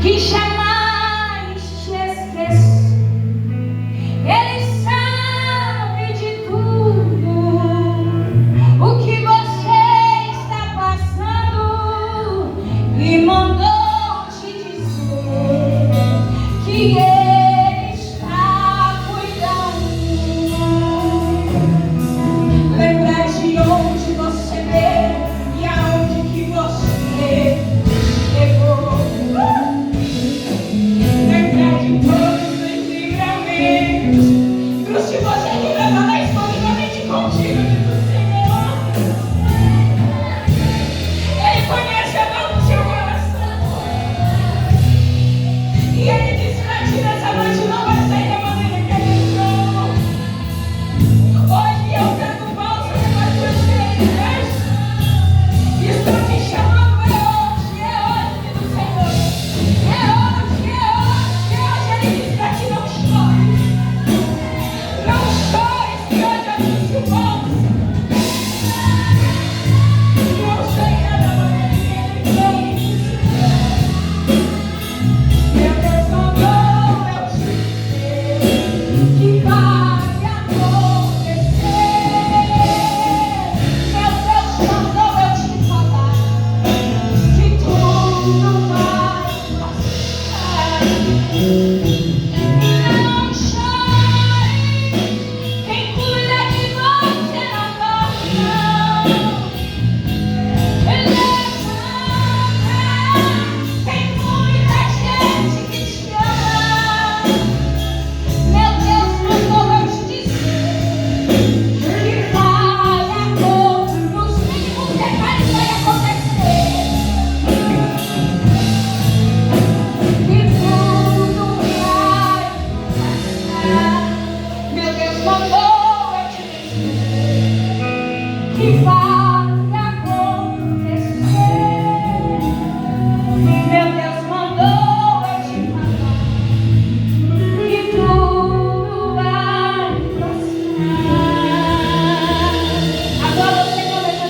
que jamais te esqueço. Ele sabe de tudo o que você está passando e mandou te dizer que Ele está cuidando. Lembrar de onde você veio e aonde que você chegou. Lembrar de todos os livramentos, trouxe você que levava exclusivamente contigo, diz o Senhor. Ele conhece a dor do seu coração. E Ele disse pra ti nessa noite: não vai sair da maneira que Ele entrou. Hoje eu pego o bolso debaixo dos teus pés. Estou te chamando, é hoje, diz o Senhor. É hoje. Ele diz pra ti: não chores. Não chores, que hoje eu disse o bolso. Não sairá da maneira que Ele entrou. Meu Deus mandou eu te dizer que vai acontecer. Meu Deus mandou eu te falar que tudo vai passar. Não chore, quem cuida de você não dorme, não. Ele quem cuida é gente que te ama. Meu Deus mandou eu te dizer que vai acontecer. Nos mínimos detalhes vai acontecer. E tudo vai passar. Meu Deus mandou eu te dizer que vai